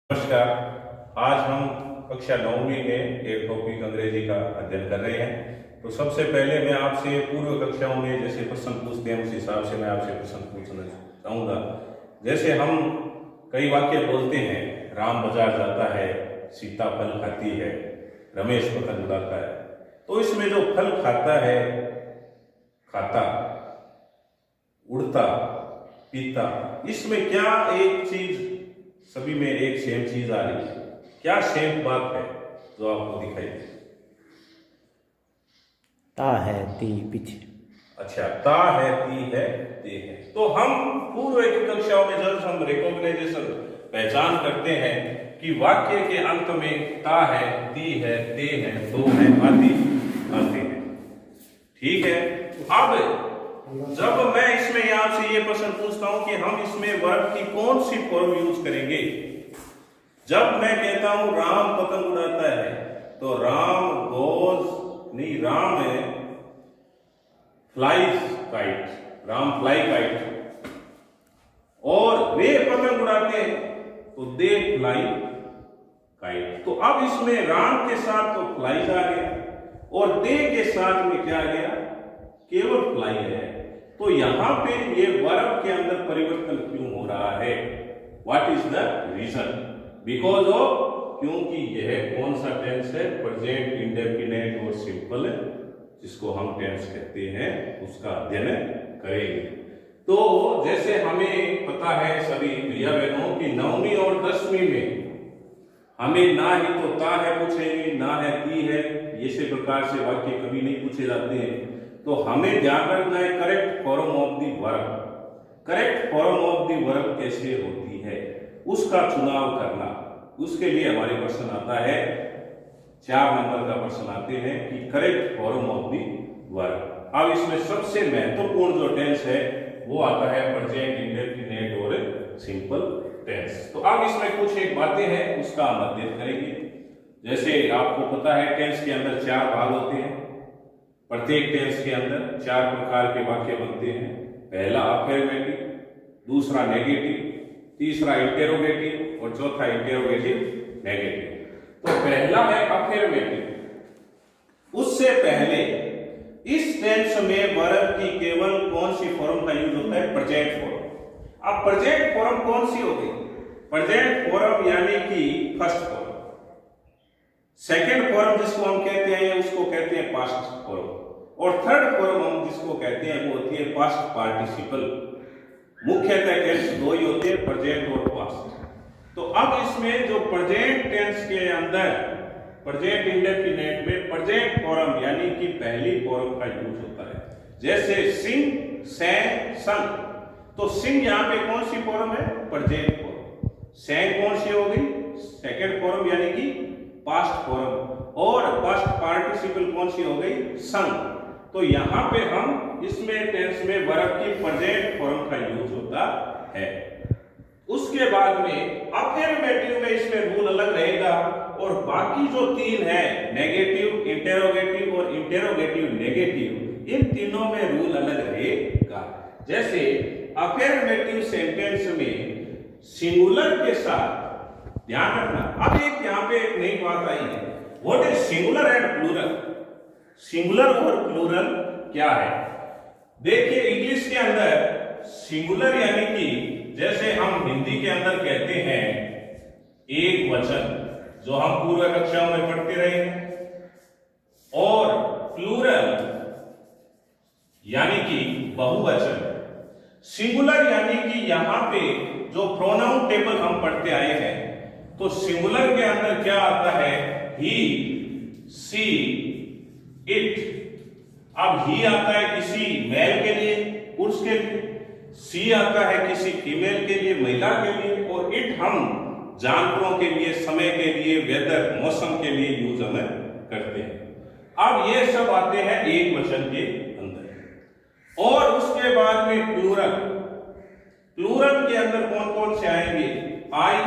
नमस्कार। आज हम कक्षा 9वीं में एक टॉपिक अंग्रेजी का अध्ययन कर रहे हैं। तो सबसे पहले मैं आपसे पूर्व कक्षाओं में जैसे प्रश्न पूछते हैं उस हिसाब से मैं आपसे प्रश्न पूछना चाहूँगा। जैसे हम कई वाक्य बोलते हैं, राम बाजार जाता है, सीता फल खाती है, रमेश पतंग उड़ाता है। तो इसमें जो फल खाता है, खाता, उड़ता, पीता, इसमें क्या एक चीज सभी में एक सेम चीज आ रही है? क्या सेम बात है जो आपको दिखाई दे? ता है ती पीछे। अच्छा, ता है, ती है, ते है। तो हम पूर्व की कक्षाओं में जब हम रिकॉग्नाइजेशन पहचान करते हैं कि वाक्य के अंत में ता है, ती है, ते है, तो है, आदि आते हैं। ठीक है। अब जब मैं इसमें आपसे ये प्रश्न पूछता हूं कि हम इसमें वर्ब की कौन सी फॉर्म यूज करेंगे? जब मैं कहता हूं राम पतंग उड़ाता है, तो राम गोज नहीं, राम है flies kite, Ram fly kite. और वे पतंग उड़ाते हैं तो दे फ्लाई काइट। तो अब इसमें राम के साथ तो फ्लाइज आ गया और दे के साथ में क्या आ गया? केवल फ्लाई है। तो यहां पे ये वर्ब के अंदर परिवर्तन क्यों हो रहा है? What is the reason? Because of, क्योंकि यह कौन सा टेंस है? प्रेजेंट इंडेफिनिट और सिंपल, जिसको हम टेंस कहते हैं, उसका अध्ययन करेंगे। तो जैसे हमें पता है सभी भैया बहनों की 9वीं और 10वीं में हमें ना ही तो ता है पूछेंगे, ना है ती है, इसी प्रकार से वाक्य कभी नहीं पूछे जाते हैं। तो हमें ध्यान रखना है correct form of the verb. Correct form of the verb कैसे होती है उसका चुनाव करना। उसके लिए हमारे प्रश्न आता है, 4 नंबर का प्रश्न आते हैं कि correct form of the verb. अब इसमें सबसे महत्वपूर्ण जो टेंस है वो आता है प्रेजेंट इंडेफिनिट और सिंपल टेंस। तो अब इसमें कुछ एक बातें हैं उसका हम अध्ययन करेंगे। जैसे आपको पता है टेंस के अंदर 4 भाग होते हैं। प्रत्येक टेंस के अंदर 4 प्रकार के वाक्य बनते हैं। पहला अफर्मेटिव, दूसरा नेगेटिव, तीसरा इंटेरोगेटिव और चौथा इंटेरोगेटिव नेगेटिव। तो पहला है अफर्मेटिव। उससे पहले इस टेंस में वर्ब की केवल कौन सी फॉर्म का यूज होता है? Present form. अब प्रेजेंट फॉर्म कौन सी हो गई? प्रेजेंट फॉर्म यानी कि फर्स्ट फॉर्म। सेकेंड फॉर्म जिसको हम कहते हैं उसको कहते हैं पास्ट फॉर्म। और थर्ड फॉर्म हम जिसको कहते हैं वो होती है पास्ट पार्टिसिपल। मुख्यतः टेंस 2 ही होते हैं, प्रेजेंट और पास्ट। तो अब इसमें जो प्रेजेंट टेंस के अंदर प्रेजेंट इंडेफिनिट में प्रेजेंट फॉर्म यानी कि पहली फॉर्म का यूज होता है। जैसे सिंग, सैंग, संग। तो सिंग यहां पे कौन सी फॉर्म है? Present form. सैंग कौन सी हो गई? सेकेंड फॉर्म यानी कि पास्ट फॉर्म। और पास्ट पार्टिसिपल कौन सी हो गई? संग। तो यहां पे हम इसमें टेंस में वर्ब की प्रेजेंट फॉर्म का यूज होता है। उसके बाद में अफर्मेटिव में इसमें रूल अलग रहेगा और बाकी जो 3 है, नेगेटिव, इंटेरोगेटिव और इंटेरोगेटिव नेगेटिव, इन तीनों में रूल अलग रहेगा। जैसे अफर्मेटिव सेंटेंस में सिंगुलर के साथ ध्यान रखना। अब एक यहां पे एक नई बात आई है, what is singular and plural? Singular और प्लूरल क्या है? देखिए इंग्लिश के अंदर सिंगुलर यानी कि जैसे हम हिंदी के अंदर कहते हैं एक वचन, जो हम पूर्व कक्षाओं में पढ़ते रहे हैं, और प्लूरल यानी कि बहुवचन। सिंगुलर यानी कि यहां पे जो प्रोनाउन टेबल हम पढ़ते आए हैं, तो सिंगुलर के अंदर क्या आता है? ही, सी, इट। अब ही आता है किसी मेल के लिए, पुरुष के लिए, सी आता है किसी फीमेल के लिए, महिला के लिए, और इट हम जानवरों के लिए, समय के लिए, वेदर, मौसम के लिए यूज हम करते हैं। अब ये सब आते हैं एक वचन के अंदर। और उसके बाद में प्लूरल। प्लूरल के अंदर कौन कौन से आएंगे? आई,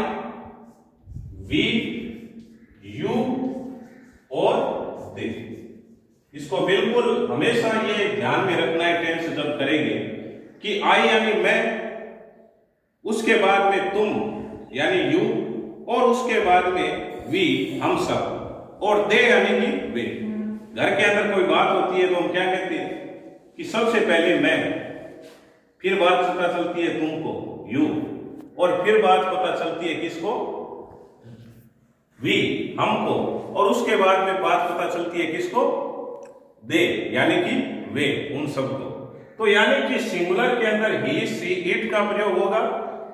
वी, यू और दे। इसको बिल्कुल हमेशा ये ध्यान में रखना है टेंस जब करेंगे कि आई यानी मैं, उसके बाद में तुम यानी यू, और उसके बाद में वी हम सब, और दे यानी कि वे। घर के अंदर कोई बात होती है तो हम क्या कहते हैं कि सबसे पहले मैं, फिर बात पता चलती है तुमको यू, और फिर बात पता चलती है किसको वी हमको, और उसके बाद में बात पता चलती है किसको दे यानी कि वे उन सबको। तो यानी कि सिंगुलर के अंदर ही सी इट का प्रयोग होगा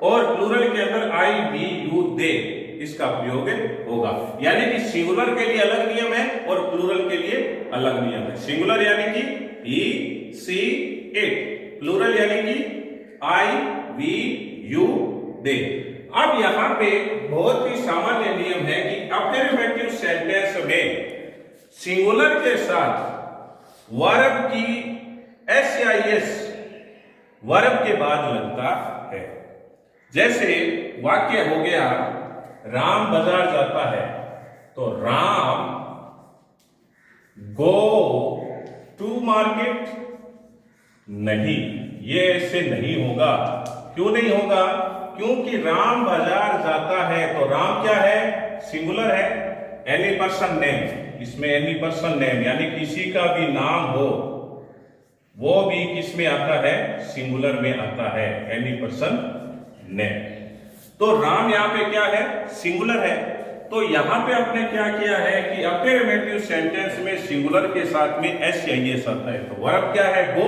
और प्लूरल के अंदर आई वी यू दे इसका प्रयोग होगा। यानी कि सिंगुलर के लिए अलग नियम है और प्लूरल के लिए अलग नियम है। सिंगुलर यानी कि ही सी इट, प्लूरल यानी कि आई वी यू दे। अब यहां पे बहुत ही सामान्य नियम है कि अफर्मेटिव सेंटेंस में सिंगुलर के साथ वर्ब की एस या एस वर्ब के बाद लगता है। जैसे वाक्य हो गया राम बाजार जाता है, तो राम गो टू मार्केट, नहीं, ये ऐसे नहीं होगा। क्यों नहीं होगा? क्योंकि राम बाजार जाता है, तो राम क्या है? सिंगुलर है, एनी पर्सन नेम। इसमें एनी पर्सन नेम यानी किसी का भी नाम हो वो भी किस में आता है? सिंगुलर में आता है, एनी पर्सन नेम। तो राम यहां पे क्या है? सिंगुलर है। तो यहां पे आपने क्या किया है कि अफर्मेटिव सेंटेंस में सिंगुलर के साथ में एस या एस आता है, तो वर्ब क्या है? गो,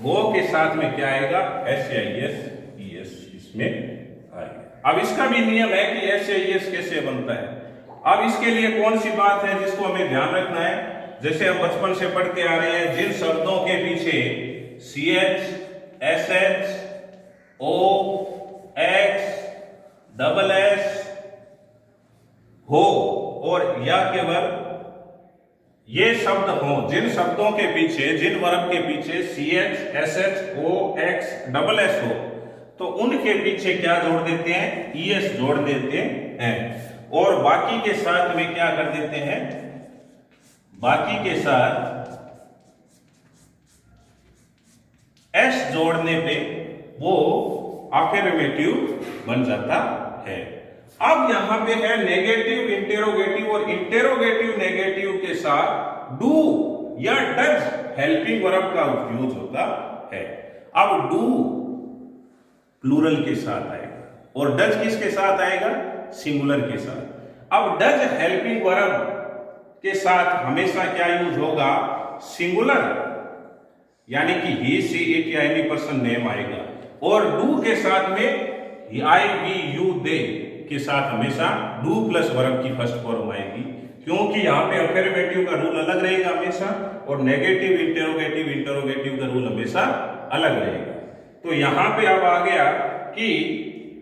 गो के साथ में क्या आएगा? एस या एस इसमें आएगा। अब इसका भी नियम है कि एस या एस कैसे बनता है। अब इसके लिए कौन सी बात है जिसको हमें ध्यान रखना है? जैसे हम बचपन से पढ़ते आ रहे हैं, जिन शब्दों के पीछे सी एच, एस एच, ओ, एक्स, डबल एस हो और या केवल ये शब्द हो, जिन शब्दों के पीछे, जिन वर्ब के पीछे सी एच, एस एच, ओ, एक्स, डबल एस हो, तो उनके पीछे क्या जोड़ देते हैं? ई एस जोड़ देते हैं। और बाकी के साथ में क्या कर देते हैं? बाकी के साथ एस जोड़ने पे वो अफर्मेटिव बन जाता है। अब यहां पे है नेगेटिव इंटेरोगेटिव, और इंटेरोगेटिव नेगेटिव के साथ डू या डज हेल्पिंग वर्ब का यूज होता है। अब डू प्लूरल के साथ आएगा और डज किसके साथ आएगा? सिंगुलर के साथ। अब डज हेल्पिंग वर्ब के साथ हमेशा क्या यूज होगा? सिंगुलर यानी कि ही सी इट या एनी पर्सन नेम आएगा, और डू के साथ में आई वी यू दे के साथ हमेशा डू प्लस वर्ब की फर्स्ट फॉर्म आएगी, क्योंकि यहां पे अफर्मेटिव का रूल अलग रहेगा हमेशा और नेगेटिव इंटेरोगेटिव का रूल हमेशा अलग रहेगा। तो यहां पे अब आ गया कि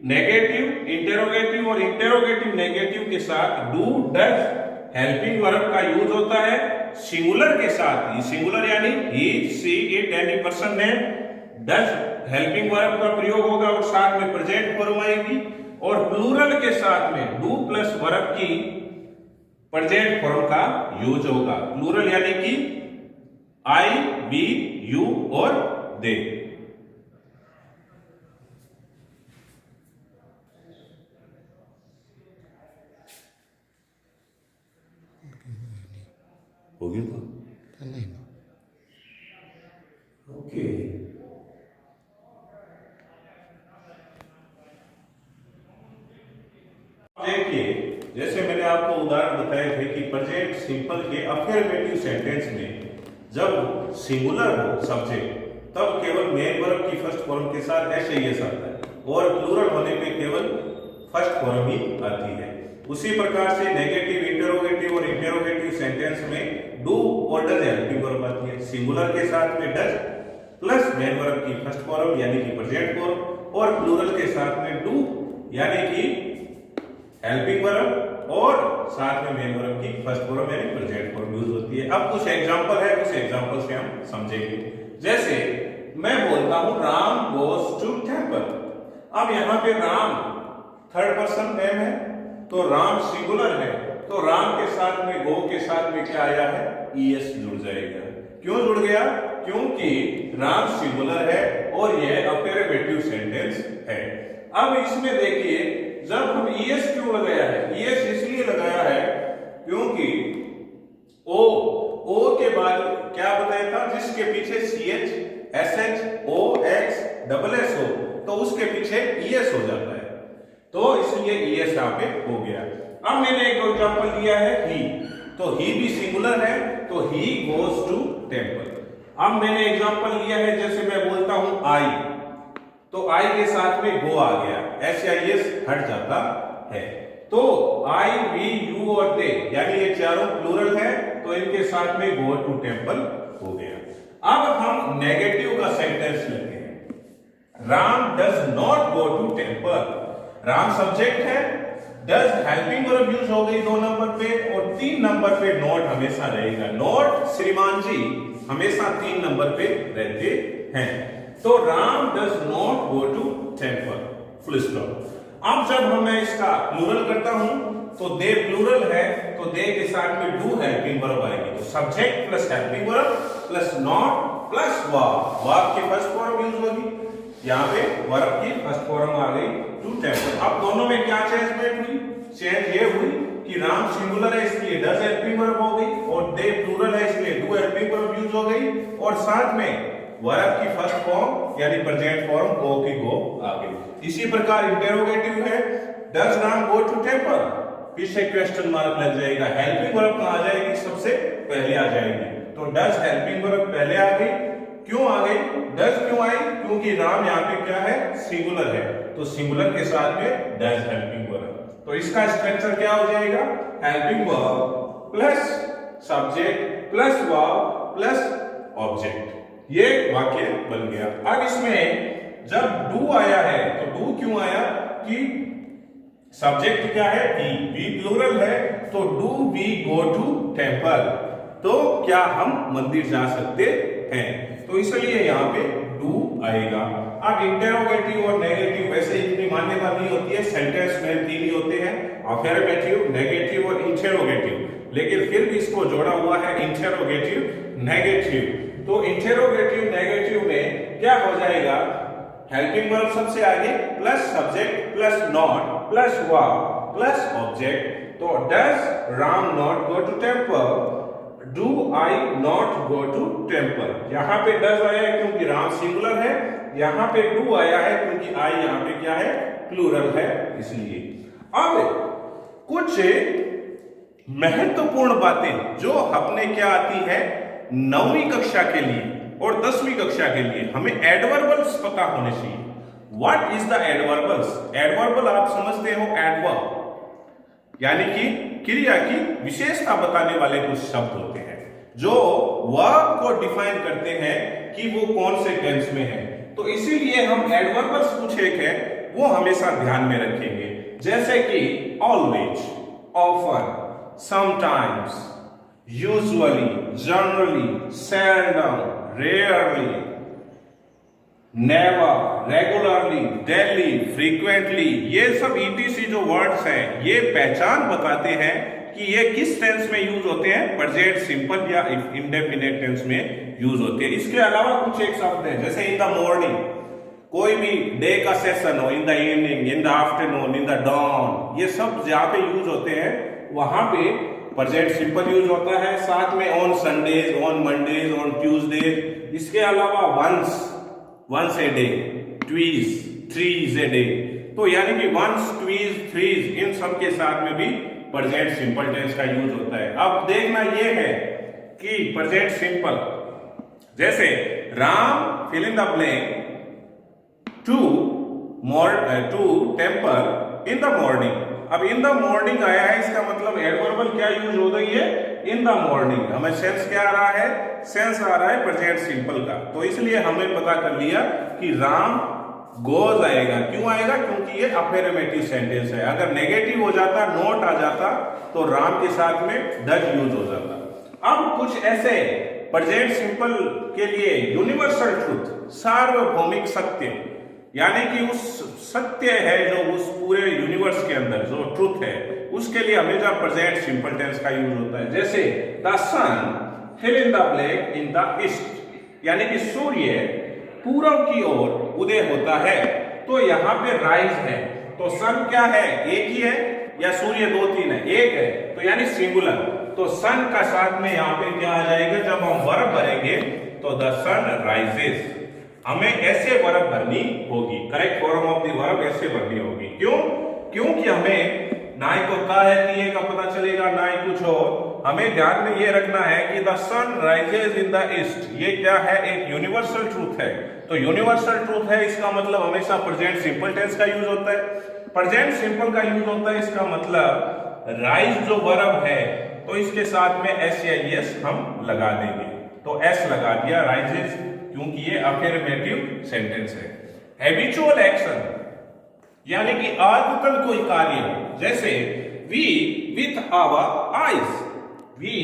नेगेटिव इंटेरोगेटिव और इंटेरोगेटिव नेगेटिव के साथ डू डज हेल्पिंग वर्ब का यूज होता है सिंगुलर के साथ। ही सिंगुलर यानी he she it any person name, does helping verb का प्रयोग होगा और साथ में प्रेजेंट फॉर्म आएगी, और प्लूरल के साथ में डू प्लस वर्ब की प्रेजेंट फॉर्म का यूज होगा। प्लूरल यानी कि आई वी यू और दे। हो गया था? नहीं। ओके। देखिए, जैसे मैंने आपको उदाहरण बताए थे कि प्रेजेंट सिंपल के अफर्मेटिव सेंटेंस में जब सिंगुलर हो सब्जेक्ट तब केवल मेन वर्ब की फर्स्ट फॉर्म के साथ एस एस आता है, और प्लूरल होने पे केवल फर्स्ट फॉर्म ही आती है। उसी प्रकार से नेगेटिव इंटेरोगेटिव और इंटेरोगेटिव सेंटेंस में डू और डज हेल्पिंग वर्ब आती है। सिंगुलर के साथ में डज प्लस मेन वर्ब की फर्स्ट फॉर्म यानी कि प्रेजेंट फॉर्म, और प्लूरल के साथ में डू यानी कि हेल्पिंग वर्ब और साथ में मेन वर्ब की फर्स्ट फॉर्म यानी प्रेजेंट फॉर्म यूज होती है। अब कुछ एग्जांपल है, कुछ एग्जांपल से हम समझेंगे। जैसे मैं बोलता हूं राम गोज टू टेंपल। अब यहां पे राम थर्ड पर्सन नेम है, तो राम सिंगुलर है, तो राम के साथ में गो के साथ में क्या आया है? ईएस जुड़ जाएगा। क्यों जुड़ गया? क्योंकि राम सिंगुलर है और यह अफर्मेटिव सेंटेंस है। अब इसमें देखिए, जब हम ईएस क्यों लगाया है, ईएस इसलिए लगाया है क्योंकि ओ के बाद क्या बताया था, जिसके पीछे CH SH OX SS हो तो उसके पीछे ES हो जाता है, तो इसलिए ES यहां पे हो गया। अब मैंने एक एग्जांपल दिया है ही, तो ही भी सिंगुलर है तो ही गोज टू टेंपल। अब मैंने एग्जांपल लिया है, जैसे मैं बोलता हूं आई, तो आई के साथ में गो आ गया, SIS हट जाता है, तो आई वी यू और दे यानी ये चारों प्लूरल है, तो इनके साथ में गो टू टेंपल हो गया। अब हम नेगेटिव का सेंटेंस लेते हैं। Ram does not go to temple, Ram subject है, डज हेल्पिंग वर्ब यूज हो गई 2 नंबर पे, और 3 नंबर पे नॉट हमेशा रहेगा। नॉट श्रीमान जी हमेशा 3 नंबर पे रहते हैं, तो Ram does not go to temple, full stop. अब जब मैं इसका प्लूरल करता हूं तो दे प्लूरल है, तो दे के साथ में डू हेल्पिंग वर्ब आएगी, तो subject plus helping verb plus not plus verb, verb की फर्स्ट फॉर्म यूज होगी, यहां पे वर्ब की फर्स्ट फॉर्म आ गई टू टेंपल। अब दोनों में क्या चेंजमेंट हुई, चेंज ये हुई कि राम सिंगुलर है इसलिए डज हेल्पिंग वर्ब हो गई, और दे प्लूरल है इसलिए डू हेल्पिंग वर्ब यूज हो गई, और साथ में वर्ब की फर्स्ट फॉर्म यानी प्रेजेंट फॉर्म गो की गो आ गई। इसी प्रकार इंटेरोगेटिव है, does Ram go to temple, पीछे क्वेश्चन मार्क लग जाएगा, हेल्पिंग वर्ब कहां आ जाएगी, सबसे पहले आ जाएगी, तो डज हेल्पिंग वर्ब पहले आ गई। क्यों आ गई, डज क्यों आई, क्योंकि राम यहाँ पे क्या है, सिंगुलर है, तो सिंगुलर के साथ में डज हेल्पिंग वर्ब, तो इसका स्ट्रक्चर क्या हो जाएगा, helping verb plus subject plus verb plus object, ये वाक्य बन गया। अब इसमें जब डू आया है, तो डू क्यों आया कि सब्जेक्ट क्या है, वी प्लूरल है, तो do we go to temple, तो क्या हम मंदिर जा सकते हैं, तो इसलिए यहाँ पे डू आएगा। अब इंटेरोगेटिव और नेगेटिव वैसे इतनी मान्यता नहीं होती है, सेंटेंस में 3 ही होते हैं, अफर्मेटिव, नेगेटिव और इंटेरोगेटिव, लेकिन फिर भी इसको जोड़ा हुआ है इंटेरोगेटिव नेगेटिव, तो इंटेरोगेटिव नेगेटिव में क्या हो जाएगा, हेल्पिंग वर्ब सबसे आगे plus subject plus not plus verb plus object, तो does Ram not go to temple, do I not go to temple. यहां पे डज आया है क्योंकि राम सिंगुलर है, यहां पे डू आया है क्योंकि आई यहां पे क्या है, प्लूरल है, इसलिए। अब कुछ महत्वपूर्ण बातें जो अपने क्या आती है 9वीं कक्षा के लिए और 10वीं कक्षा के लिए, हमें एडवर्बल्स पता होने चाहिए। व्हाट इज द एडवर्बल्स, एडवर्बल आप समझते हो, एडवर्ब यानी कि क्रिया की विशेषता बताने वाले कुछ शब्द होते हैं जो वर्ब को डिफाइन करते हैं कि वो कौन से टेंस में है, तो इसीलिए हम एडवर्बल्स कुछ एक है वो हमेशा ध्यान में रखेंगे, जैसे कि always, often, sometimes, usually, generally, seldom, rarely, never, regularly, daily, frequently, ये सब ETC जो वर्ड्स हैं ये पहचान बताते हैं कि ये किस टेंस में यूज होते हैं, प्रेजेंट सिंपल या इंडेफिनिट टेंस में यूज होते हैं। इसके अलावा कुछ एक शब्द है जैसे इन द मॉर्निंग, कोई भी डे का सेशन हो, in the evening, in the afternoon, in the dawn, ये सब जहां पे यूज होते हैं वहां पे प्रेजेंट सिंपल यूज होता है, साथ में on Sundays, on Mondays, on Tuesdays. इसके अलावा once a day, twice, thrice a day, तो यानी कि वंस, ट्वीज, थ्रीज, इन सब के साथ में भी प्रेजेंट सिंपल टेंस का यूज होता है। अब देखना ये है कि प्रेजेंट सिंपल जैसे Ram fill in the blank to temple in the morning. अब इन द मॉर्निंग आया है, इसका मतलब एडवर्बल क्या यूज हो गई है, इन द मॉर्निंग। हमें सेंस क्या आ रहा है, सेंस आ रहा है प्रेजेंट सिंपल का, तो इसलिए हमने पता कर लिया कि राम गोज आएगा। क्यों आएगा, क्योंकि ये अफर्मेटिव सेंटेंस है। अगर नेगेटिव हो जाता, नॉट आ जाता, तो राम के साथ में डज यूज हो जाता। अब कुछ ऐसे प्रेजेंट सिंपल के लिए यूनिवर्सल ट्रूथ, सार्वभौमिक सत्य, यानी कि उस सत्य है जो उस पूरे यूनिवर्स के अंदर जो ट्रूथ है, उसके लिए हमेशा प्रेजेंट सिंपल टेंस का यूज होता है। जैसे the sun fill in the blank in the east, यानी कि सूर्य पूर्व की ओर उदय होता है, तो यहाँ पे राइज है, तो सन क्या है, एक ही है या सूर्य 2-3 है, एक है, तो यानी सिंगुलर। तो सन का साथ में यहाँ पे क्या आ जाएगा, जब हम वर्ब भरेंगे तो द सन राइजेस, हमें ऐसे वर्ब भरनी होगी, correct form of the verb ऐसे भरनी होगी। क्यों? क्योंकि हमें ना ही तो का है कि का पता चलेगा, ना ही कुछ और। हमें ध्यान में ये रखना है कि the sun rises in the east, ये क्या है, एक यूनिवर्सल ट्रूथ है। तो यूनिवर्सल ट्रूथ है, इसका मतलब हमेशा प्रेजेंट सिंपल टेंस का यूज होता है, प्रेजेंट सिंपल का यूज होता है। इसका मतलब राइज जो वर्ब है तो इसके साथ में एस या एस हम लगा देंगे, तो एस लगा दिया राइजेस, क्योंकि ये अफर्मेटिव सेंटेंस है। हैबिचुअल एक्शन यानी कि आदतन कोई कार्य, जैसे we with our eyes, we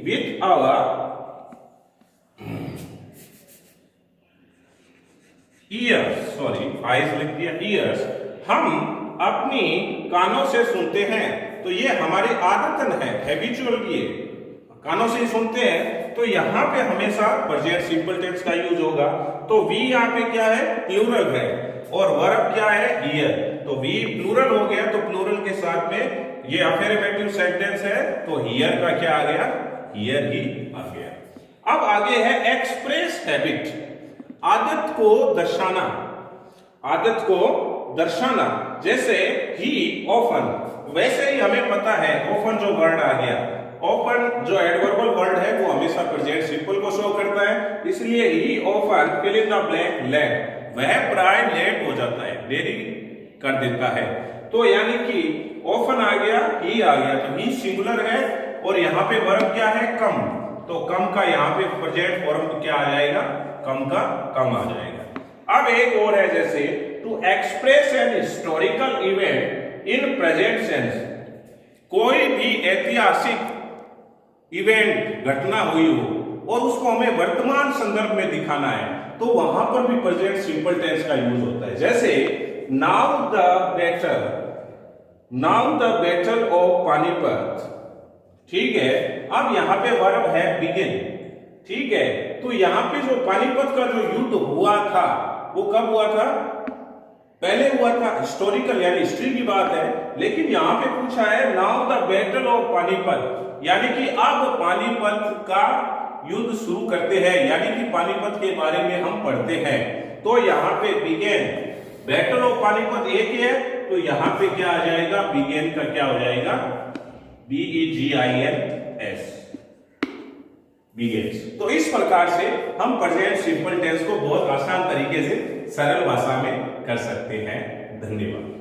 with our ears, sorry eyes लिख दिया, ईयर्स, हम अपनी कानों से सुनते हैं। तो ये हमारी आदतन है, हैबिचुअल, ये कानों से सुनते हैं, तो यहां पे हमेशा प्रेजेंट सिंपल टेंस का यूज होगा। तो वी यहां पे क्या है, प्लूरल है, और वर्ब क्या है, ईयर। तो वी प्लूरल हो गया, तो प्लूरल के साथ में ये अफर्मेटिव सेंटेंस है, तो हियर का क्या आ गया, हियर ही आ गया। अब आगे है एक्सप्रेस हैबिट, आदत को दर्शाना, आदत को दर्शाना। जैसे ही ऑफन, वैसे ही हमें पता है ऑफन जो वर्ड आ गया, ऑफन जो एडवर्बल वर्ड है वो हमेशा प्रेजेंट सिंपल को शो करता है, इसलिए ही often fill in the blank late, वह प्राय लेट हो जाता है, देरी कर देता है। तो यानी कि ऑफन आ गया, ही आ गया, तो ही सिंगुलर है, और यहाँ पे वर्ब क्या है, कम, तो कम का यहाँ पे प्रेजेंट फॉर्म क्या आ जाएगा, कम का कम आ जाएगा। अब एक और है, जैसे to express an historical event in present sense, कोई भी ऐतिहासिक इवेंट, घटना हुई हो और उसको हमें वर्तमान संदर्भ में दिखाना है, तो वहां पर भी प्रेजेंट सिंपल टेंस का यूज होता है। जैसे now the battle, now the battle of Panipat, ठीक है। अब यहां पे वर्ब है बिगिन, ठीक है। तो यहां पे जो पानीपत का जो युद्ध हुआ था वो कब हुआ था, पहले हुआ था, हिस्टोरिकल यानी हिस्ट्री की बात है। लेकिन यहां पे पूछा है now the battle of Panipat, यानी कि अब पानीपत का युद्ध शुरू करते हैं, यानी कि पानीपत के बारे में हम पढ़ते हैं। तो यहाँ पे बिगेन, बैटल ऑफ पानीपत एक ही है, तो यहाँ पे क्या आ जाएगा, बिगेन का क्या हो जाएगा, BEGINS, बिगेन्स। तो इस प्रकार से हम प्रेजेंट सिंपल टेंस को बहुत आसान तरीके से सरल भाषा में कर सकते हैं। धन्यवाद।